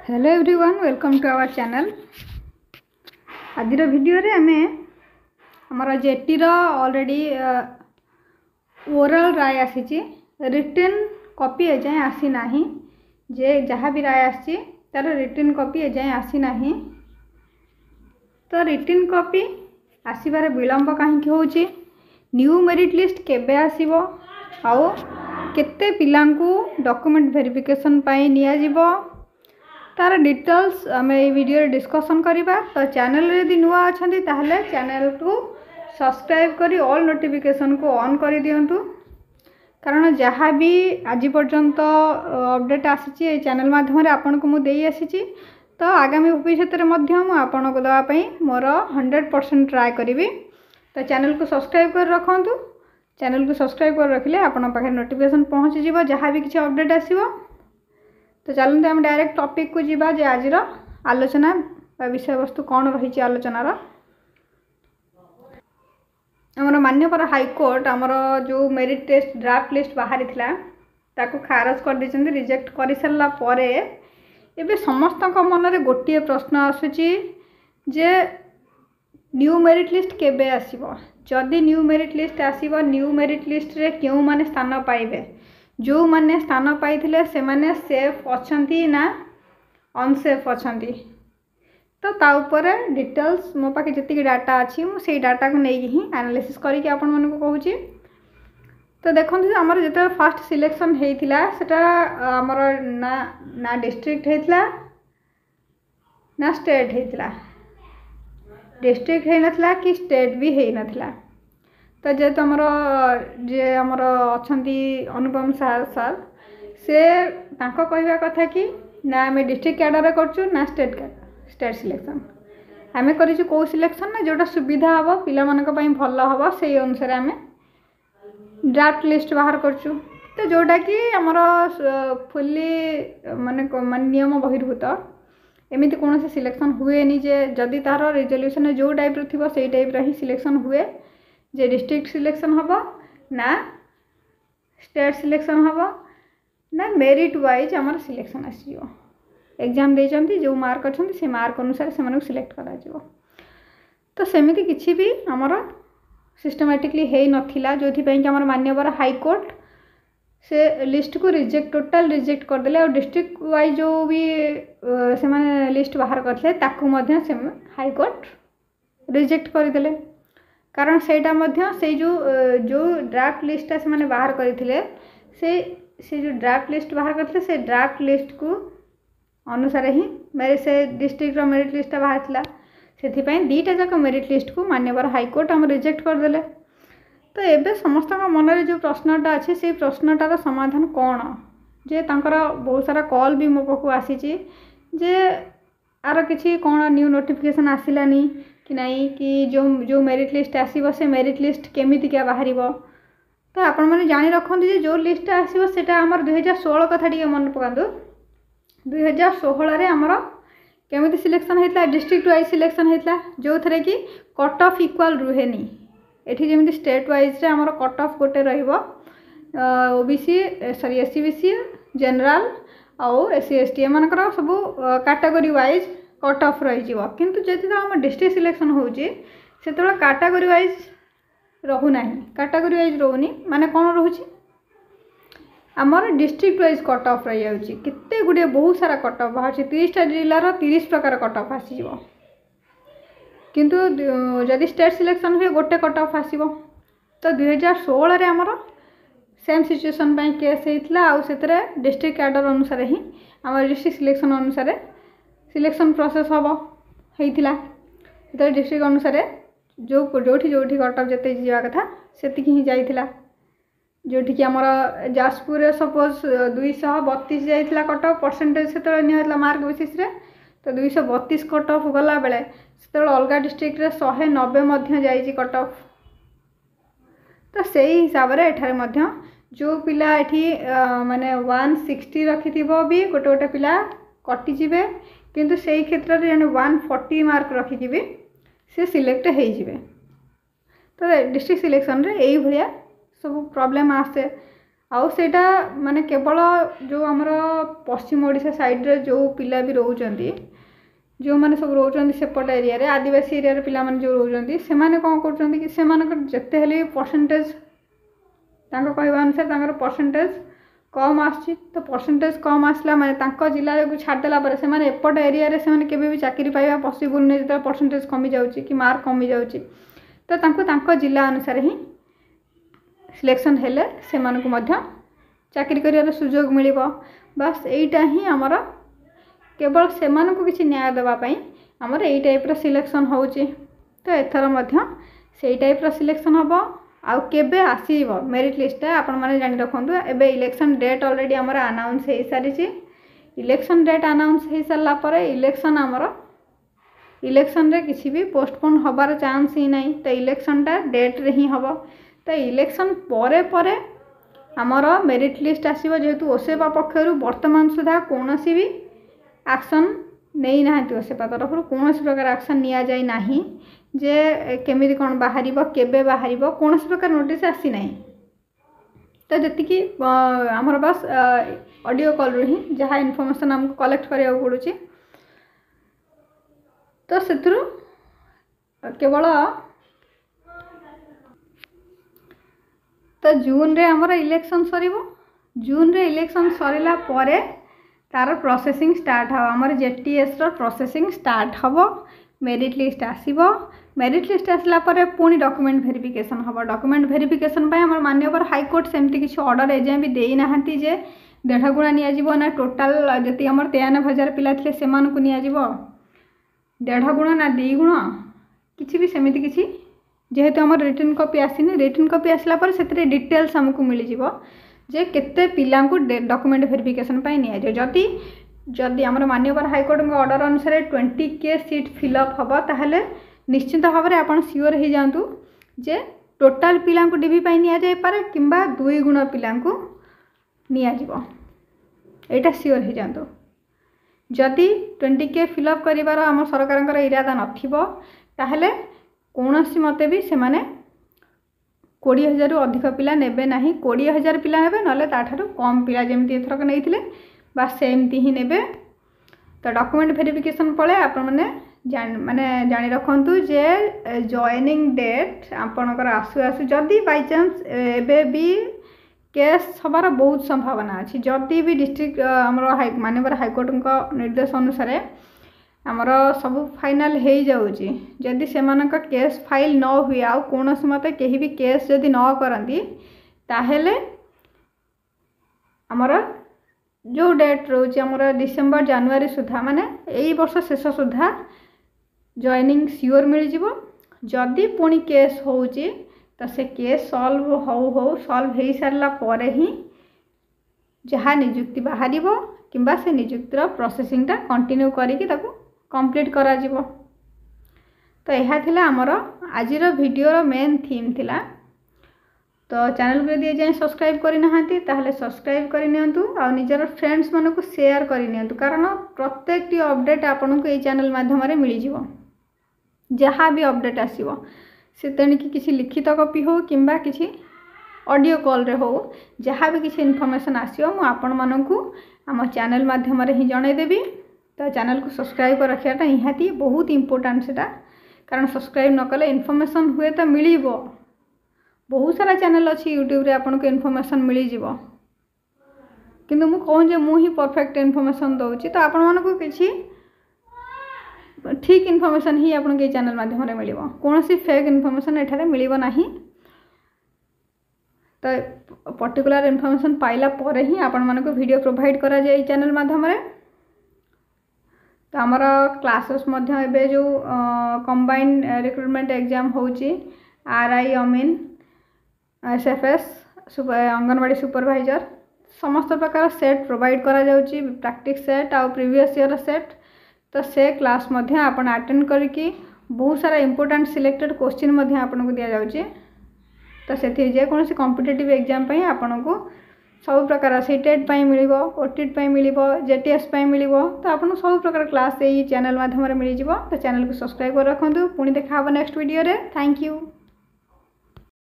Hello everyone welcome to our channel. आज video रे आमे हमर जेटी रो ऑलरेडी ओरल राय आसी रिटन कॉपी एजाए आसी नाही। जे जहाँ भी राय आसी तार रिटन कॉपी एजाए आसी नाही। तो रिटन कॉपी आसबार विलंब कहीं होची, न्यू मेरिट लिस्ट केबे आसीबो, आउ केते पिलांकु डॉक्यूमेंट वेरिफिकेशन पाई निया जिवो तार डिटेल्स आम ये वीडियो डिस्कसन करवा। तो चैनल यदि नुआ अच्छा ताहले चैनल को सब्सक्राइब करी ऑल नोटिफिकेशन को ऑन कर दिंतु, कारण जहाँ भी आज पर्यंत अपडेट आसी चैनल माध्यम आपन को मुझे आसी। तो आगामी भविष्य में आपन को देवाई मोर 100% ट्राए करी। तो चैनल को सब्सक्राइब कर रखु। चैनल को सब्सक्राइब कर रखिले आपन पाखे नोटिफिकेशन पहुँच जाव जहाँ भी किसी अपडेट आसो। तो चलते हम डायरेक्ट टॉपिक को जीवा जे आज आलोचना विषय वस्तु कौन रही आलोचनार। आमर माननीय हाईकोर्ट आमर जो मेरिट टेस्ट ड्राफ्ट लिस्ट बाहरी ताको खारज कर देछन, रिजेक्ट कर सारा पर एबे समस्त मन रे गोटे प्रश्न आसुची जे न्यू मेरिट लिस्ट केबे आसीबो। जदि न्यू मेरिट लिस्ट आसीबो, न्यू मेरिट लिस्ट रे केउ माने स्थान पाइबे, जो माने स्थान पाइथिले से माने सेफ अछंती ना अनसेफ अछंती। तो ता ऊपर डिटेल्स मो पाखे जति डाटा अच्छी मुझे डाटा को लेकिन ही एनालिसिस करके आपण मन को कहूँ। तो देखो आमर जो फास्ट सिलेक्शन होता सेटा आमर ना ना डिस्ट्रिक्ट होता ना स्टेट होता, डिस्ट्रिक्ट हो नाला कि स्टेट भी हो नाला। तो जेहेतु आमर जे आमर अच्छा अनुपम सर से तांको कहवा कथा कि ना आम डिस्ट्रिक्ट कैडर करचु ना स्टेट सिलेक्शन आम करूँ कौ सिलेक्शन ना जोटा सुविधा हम पिला भल हम से अनुसार आम ड्राफ्ट लिस्ट बाहर करचु। तो जोटा कि आमर फुल्ली माने नियम बहिर्भूत एमती कौन से सिलेक्शन हुए नी जे जदि तार रिजोल्यूशन जो टाइप थी से टाइप ही सिलेक्शन हुए जे डिस्ट्रिक्ट सिलेक्शन हम ना स्टेट सिलेक्शन हम ना मेरिट वाइज आमर सिलेक्शन आसो। एग्जाम देइचंती जो मार्क अच्छा से मार्क अनुसार से सिलेक्ट करा जिवो। तो सेमिति किछि भी आमर सिस्टमेटिकली है नथिला, जोथि पई कि आमर मान्यवर हाईकोर्ट से लिस्ट को रिजेक्ट टोटाल रिजेक्ट कर देले और डिस्ट्रिक्ट वाइज जो भी से माने लिस्ट बाहर करथे ताकू मध्य से हाईकोर्ट रिजेक्ट कर देले। कारण सेटा मध्य से जो ड्राफ्ट लिस्ट से माने बाहर करथिले से जो ड्राफ्ट लिस्ट बाहर करथिले से ड्राफ्ट लिस्ट को अनुसार ही मेरे से डिस्ट्रिक्ट मेरिट लिस्ट बाहर थिला, से दीटा जाक मेरिट लिस्ट को मान्यवर हाईकोर्ट हम रिजेक्ट कर देले। तो एबे समस्त मन रे जो प्रश्नटा अच्छे से प्रश्नटार समाधान कौन जे तांकर बहुत सारा कॉल भी मो पाखु आसी जे आर किसी कौन न्यू नोटिफिकेशन आसिलानी कि नहीं कि जो मेरिट लिस्ट आसीबो से मेरिट लिस्ट केमिति क्या बाहर। तो आपण मैंने जानी रखते जे जो लिस्ट आसीबो सेटा हमर 2016 कथा टिके मन पकांदो। 2016 रे हमर केमिति सिलेक्शन होता डिस्ट्रिक्ट वाइज सिलेक्शन होता जो थे कि कट ऑफ इक्वल रुहेनी। एठी जेमिति स्टेट वाइज रे हमर कट ऑफ गोटे रहिबो OBC sorry SC BC general आउ एससी एसटी एमानकर सब कैटेगरी वाइज कट ऑफ रही जीवो। किंतु जति हम डिस्ट्रिक्ट सिलेक्शन होउची सेतबेला कैटेगरी वाइज रहू नाही, कैटेगरी वाइज रहूनी माने कोन रहूची आमर डिस्ट्रिक्ट वाइज कट ऑफ रही जाउची। केते गुडे बहुत सारा कट ऑफ बाहर 30टा जिल्लार 30 प्रकार कट ऑफ आसीबो, किंतु जदि स्टेट सिलेक्शन हुए गोटे कट ऑफ आसीबो। तो 2016 रे आमर सेम सिचुएशन बाय केस हेतला आउ सेतरे डिस्ट्रिक्ट कैडर अनुसार ही आमर डिस्ट्रिक्ट सिलेक्शन अनुसार सिलेक्शन प्रोसेस हम होता। तो डिस्ट्रिक्ट अनुसार जो जोठी कट ऑफ जते जीवा कथा सेति ही जाइथिला। जोठी कि आमर जाजपुर सपोज 232 जाइथिला कट ऑफ परसेंटेज से निहला मार्क बेसिस रे। तो 232 कट ऑफ गला बेले से अलग डिस्ट्रिक्ट रे 190 मध्य जाइछि कट ऑफ। तो सही हिसाब रे एठारे मध्य जो पिला एठी माने 160 रखिथिबो भी गोटे गोटे पिला कटि जिवे, किंतु सही क्षेत्र रे 140 मार्क रखिकि भी से सिलेक्ट हो जिवे। तो डिस्ट्रिक्ट सिलेक्शन रे एई भलिया सब प्रॉब्लम आसे। आउ सेटा माने केवल जो आमर पश्चिम ओडिशा साइड रे जो पिला भी रोचंती जो मैंने सब रोचंती सेपट एरिया रे आदिवासी एरिया रे पिला माने जो रोचंती से माने कोन करचंती कि से मानकर जत्ते हेले परसेंटेज तांको कहवा अनुसार तांकर परसेंटेज कम आछि तो परसेंटेज कम आसला माने तांको जिला को छाड़ देला पर से माने एपट एरिया रे से माने केबे भी चाकरी पाइबा पॉसिबल नै जता परसेंटेज कमी जाउची कि मार्क कमी जाउची तो तांको जिला अनुसार ही सिलेक्शन हेले से मानकु मध्य चाकरी करियार सुजोग मिलिबो बस एइटा ही हमर केवल से मानकु किछि न्याय देबा पई हमर एइ टाइप रो सिलेक्शन होउची तो एथर मध्य सेइ टाइप रो सिलेक्शन हबो आउ केबे आसीबो मेरिट लिस्ट आपण माने जानि रखंतु एबे इलेक्शन डेट ऑलरेडी हमर अनाउंस हे सारिची इलेक्शन डेट अनाउंस हे सरला परे इलेक्शन हमर इलेक्शन रे किछि भी पोस्टपोन होबार चांस ही नहीं तो इलेक्शन टा डेट रे ही हबो तो इलेक्शन परे परे हमर मेरिट लिस्ट आसीबो जेतु ओसेबा पक्षरु वर्तमान सुधा कोनोसी भी एक्शन नहीं नाहंती ओसेबा तरफ कोनोसी प्रकार एक्शन निया जाय नाही जे केमिति कोन बाहरिबो केबे बाहरिबो कोनोसी प्रकार नोटिस आसी नाही तो जति कि हमर बस ऑडियो कॉल रो ही जहा इन्फॉर्मेशन हमको कलेक्ट करिया पड़ुची तो सेथुरु केवल तो जून रे हमर इलेक्शन सरीबो जून रे इलेक्शन सरीला परे तार प्रोसेसिंग स्टार्ट हवा हमर जेटीएस रो प्रोसेसिंग स्टार्ट हबो मेरिट लिस्ट आसीबो मेरिट लिस्ट आसला परे पुनी डॉक्यूमेंट वेरिफिकेशन हबो डॉक्यूमेंट वेरिफिकेशन पय हमर माननीय हाई कोर्ट सेमति किछि ऑर्डर एजे भी देई नाहंती जे 1.5 गुणा निया जीवो ना टोटल जति हमर 93,000 पिला थिले सेमान को निया जीवो 1.5 गुणा ना 2 गुणा किछि भी सेमति किछि जेहेतु हमर रिटन कॉपी आसीनी रिटन कॉपी आसला पर सेतरे डिटेल्स हमको मिली जीवो जे केते पिला को डॉक्यूमेंट वेरिफिकेशन पय निया जे जति जदि हमर माननीय हाई कोर्ट को ऑर्डर अनुसार 20K सीट फिलअप हबो ताहले निश्चित भाव में आपण सियोर हो जातु जे टोटाल पिला को डीबी पाई निया जाय पारे किंबा 2 गुण पिला को निया जीवो एटा सियोर हो जातु जदि 20K फिलअप करिवार हम सरकारंकर इरादा नथिबो ताहले कोनोसी मते भी से माने 20,000 रु अधिक पिला नेबे नाही 20,000 पिला नेबे नले ताठारु कम पिला जेमति एथरक नैथिले बस सेमति ही नेबे तो डॉक्यूमेंट वेरिफिकेशन पळे आपण माने जानी रखंतु जे जॉइनिंग डेट आपणकर आसु आसु जदि बाय चांस एबे भी केस हबार बहुत संभावना अछि जदि भी डिस्ट्रिक्ट हमर माननीय हाई कोर्ट को निर्देश अनुसार हमर सब फाइनल हो जाउची जदि सेमानक केस फाइल न हुए आ कोनोस मते केही भी केस जदि न करंती ताहेले हमर जो डेट रोची हमर डिसेंबर जनवरी सुधा माने एई वर्ष शेष सुधा जॉइनिंग सियोर मिल जिवो जदि पुणी केस होउची तो से केस सॉल्व हो सॉल्व हो सारला परे ही जहाँ नियुक्ति बाहरिबो किंबा से नियुक्तिर प्रोसेसिंग टा कंटिन्यू करिकि ताको कंप्लीट करा जिवो तो यह थिला हमर आजिर वीडियो मेन थीम थिला तो चैनल को यदि जाए सब्सक्राइब करि नहांती ताहले सब्सक्राइब करि नियंतु आ निजर फ्रेंड्स मानको शेयर करि नियंतु कारण प्रत्येक टी अपडेट आपनको ए चैनल माध्यम रे मिली जिवो जहाँ भी अपडेट आसीबो से तेणिकी किसी लिखित कॉपी हो किंबा किसी ऑडियो कॉल रे हो जहाँ भी किसी इन्फॉर्मेशन आसीबो मु आपण मानकु आम चैनल माध्यम रे ही जणाई देबी तो चैनल को सब्सक्राइब कर रखियाटा निहाती बहुत इंपोर्टेंट सेटा कारण सब्सक्राइब न कले इन्फॉर्मेशन हुए तो मिलिबो बहुत सारा चैनल अच्छी यूट्यूब रे आपन को इन्फॉर्मेशन मिली जिवो किंतु मु कहूँ जे मु ही परफेक्ट इन्फॉर्मेशन दउची तो आपण मानकु किछि ठीक इन्फॉर्मेशन ही आपन के चैनल माध्यम रे मिलिबो कोनोसी फेक इन्फॉर्मेशन एठारे मिलिबो नाही तो पर्टिकुलर इन्फॉर्मेशन पाइला परे ही आपण मानकु वीडियो प्रोवाइड करा जाय चैनल माध्यम रे तो आमर क्लासेस मध्य एबे जो कंबाइंड रिक्रूटमेंट एग्जाम होउची RI अमीन SFS अंगनवाड़ी सुपरवाइजर समस्त प्रकार सेट प्रोवाइड करा जाउची प्रैक्टिस सेट आ प्रीवियस ईयर सेट तो से क्लास मध्य आपण अटेंड करके बहुत सारा इंपोर्टेंट सिलेक्टेड क्वेश्चन मध्य आपण को दिया जाउची तो से जे कौन से कॉम्पिटिटिव एग्जाम पई आपण को सब प्रकार सीटेट पई मिलिबो ओटीट पई मिलिबो जेटीएस पई मिलिबो तो आपण सब प्रकार क्लास ए चैनल माध्यम रे मिली जिवो तो चैनल को सब्सक्राइब कर रखंतु पुणी देखा नेक्स्ट वीडियो रे थैंक यू।